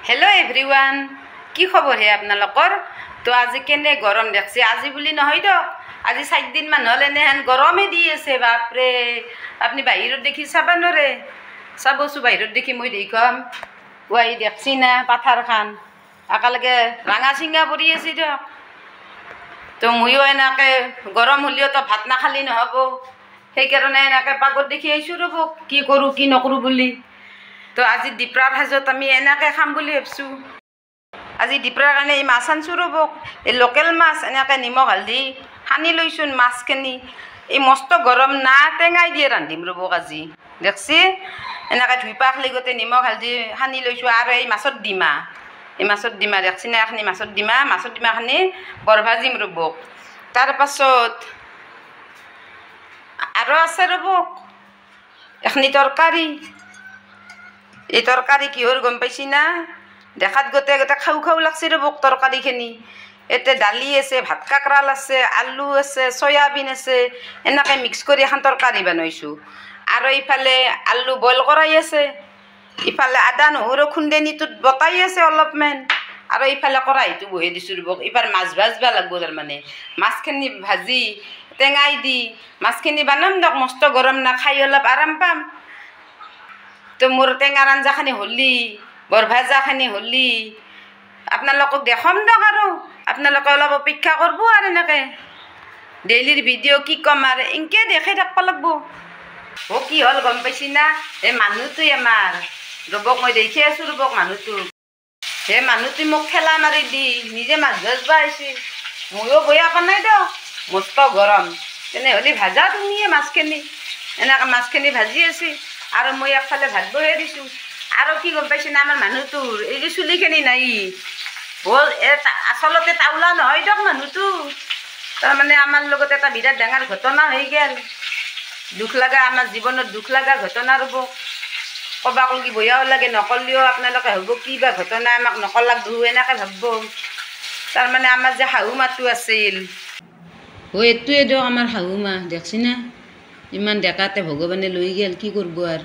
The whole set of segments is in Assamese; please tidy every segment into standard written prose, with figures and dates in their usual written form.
हेलो एवरीवन की खबर है आपनालोकर तो आज केने गरम देखছে আজি বুলি নহয় তো আজি 4 দিন মান হল এনে গৰমে দি আছে বাপৰে আপনি বাহিৰত দেখি চাবা নৰে চাবছো বাহিৰত দেখি মই দেখাম ওই দেখছি না পাথাৰ খান আকালকে ৰাঙা সিংগা পৰি আছে তো মইও এনাকে গৰম হলিও তো ভাত না খালি নহব সেই কাৰণে এনাকে পাগত দেখি আইছো ৰব কি কৰো কি নকৰো বুলি তো আজি দীপৰাৰ হাজত আমি এনাকে খাম বুলি ভাবছো আজি দীপৰাৰ কাৰণে এই মাছ আনছো ৰব এই লোকেল মাছ এনাকে নিমখ হালধি সানি লৈছোন মাছখিনি এই মস্ত গৰম না টেঙাই দিয়ে ৰান্ধিম ৰব আজি দেখছি এনাকে ধুই পাখলি গতে নিমখ হালধি সানি লৈছো আৰু এই মাছত ডিমা দেখছি না এখনি মাছত ডিমাখানি বৰ ভাজিম ৰব তাৰ পাছত আৰু আছে ৰব এখনি তৰকাৰী এই তৰকাৰী কিহৰ গম পাইছি না দেখাত গোটে খাও খাও লাগছে ৰবক তৰকাৰীখিনি এতে দালি আছে ভাত কাকৰাল আছে আলু আছে সয়াবিন আছে এনেকৈ মিক্স কৰি এখন তৰকাৰী বনাইছোঁ আৰু ইফালে আলু বইল কৰাই আছে ইফালে আদা নহৰু খুন্দেনিটোত বতাই আছে অলপমান আৰু ইফালে কৰাহিটো বহি দিছোঁ ৰবক এবাৰ মাছ ভাজবা লাগব তাৰমানে মাছখিনি ভাজি টেঙাই দি মাছখিনি বনাম দক মস্ত গৰম না খাই অলপ আৰাম পাম তো মোৰ টেঙাৰ আঞ্জাখানি হলি বৰ ভাজাখানি হলি আপনালোকক দেখাম দক আৰু আপনালোকে অলপ অপেক্ষা করব আর এনেকে ডেইলির ভিডিও কি কম আর এনকে দেখে থাকবা লাগব ও কি হল গম পাইছি না এই মানুহটোই আমার রবক মই দেখি আছো রবক মানুহটো হে মানুহটো মোক ঠেলা মারি দি নিজে মাছ ভাজবা আইছি ময়ো বয়া পা নাই দক মস্ত গরম তেনেহলে ভাজা তুমিয়ে মাছখিনি এনেকে মাছখিনি ভাজি আছি আৰু মই একফালে ভাত বহাই দিছোঁ আৰু কি গম পাইছে না আমাৰ মানুহটোৰ এই যে চুলিখিনি নাই আচলতে টাউলা নহয় দিয়ক মানুহটো তাৰমানে আমাৰ লগত এটা বিৰাট ডাঙৰ ঘটনা হৈ গেল দুখ লগা আমাৰ জীৱনত দুখ লগা ঘটনা ৰ'ব ক'বা কলি বয়াও লাগে নকলিও আপোনালোকে হ'ব কি বা ঘটনা আমাক নকলাক ধু এনেকৈ ভাবিব তাৰমানে আমাৰ যে শাহু মাটো আছিল এইটোৱে দিয়ক আমাৰ শাহু মা দেখছি না ইমান ডেকাতে ভগৱানে লৈ গেল কি করব আর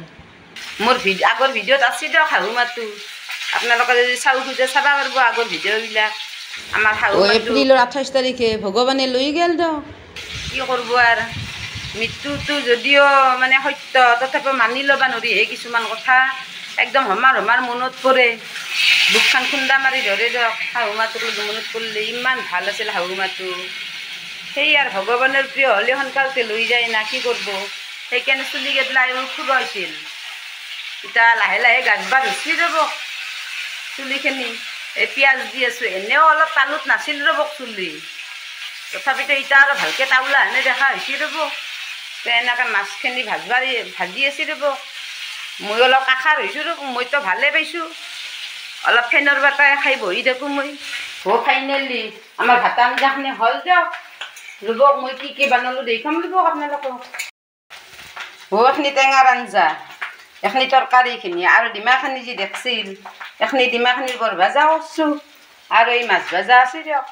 মোর আগর ভিডিওত আছে দিয়ক শাহু মাতো আপনারা যদি চাও খুঁজে চাবা পারব আগর ভিডিওবিলাক আমার শাহু এপ্রিলের 28 তারিখে ভগৱানে লৈ গেল দিয়ক কি কৰব আৰ মৃত্যুটো যদিও মানে সত্য তথাপি মানি ল'বা নৰি হে কিছুমান কথা একদম হমাৰ মনত পৰে বুকখান খুন্দা মাৰি ধৰে দিয়ক শাহু মাটোক মনত পড়লে ইমান ভাল আছিল শাহু মাটো সেই আর ভগৱানেৰ প্ৰিয় হলে সোনকালতে লৈ যায় না কি কৰব সেইকাৰণে চুলি কেটলা এইবোৰ খুব হৈছিল এটা লাহে লাহে গাজবা ধুচি ৰব চুলিখিনি এই পিঁয়াজ দি আছোঁ এনেও অলপ তালুত নাছিল ৰবক চুলি তথাপিতো এতিয়া আৰু ভালকৈ টাউলা হেনে দেখা হৈছে ৰব তো এনেকৈ মাছখিনি ভাজি আছে ৰব মই অলপ কাষাৰ হৈছোঁ ৰব মইতো ভালে পাইছোঁ অলপ ফেনৰ বতাহ খাই বহি থাকোঁ মই ফাইনেলি আমাৰ ভাত আঞ্জাখিনি হ'ল দিয়ক রুবক মই কি বানালো দেখাম রুবক আপনালোকক এখনি টেঙার আঞ্জা এখনি তরকারিখিনি আর ডিমাখানি যে দেখছিল এখনি ডিমাখানির বৰ ভাজা কৰছো আৰ এই মাছ ভাজা আছে দিয়ক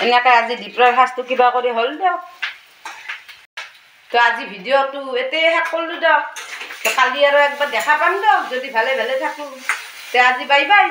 এনেকে আজি দীপৰাৰ সাজটো কিবা কৰি হল দিয়ক তো আজি ভিডিওটো এতে শেষ কৰলো দিয়ক তো কালি আৰু একবাৰ দেখা পাম দিয়ক যদি ভালে ভালে থাকো তে আজি বাই বাই।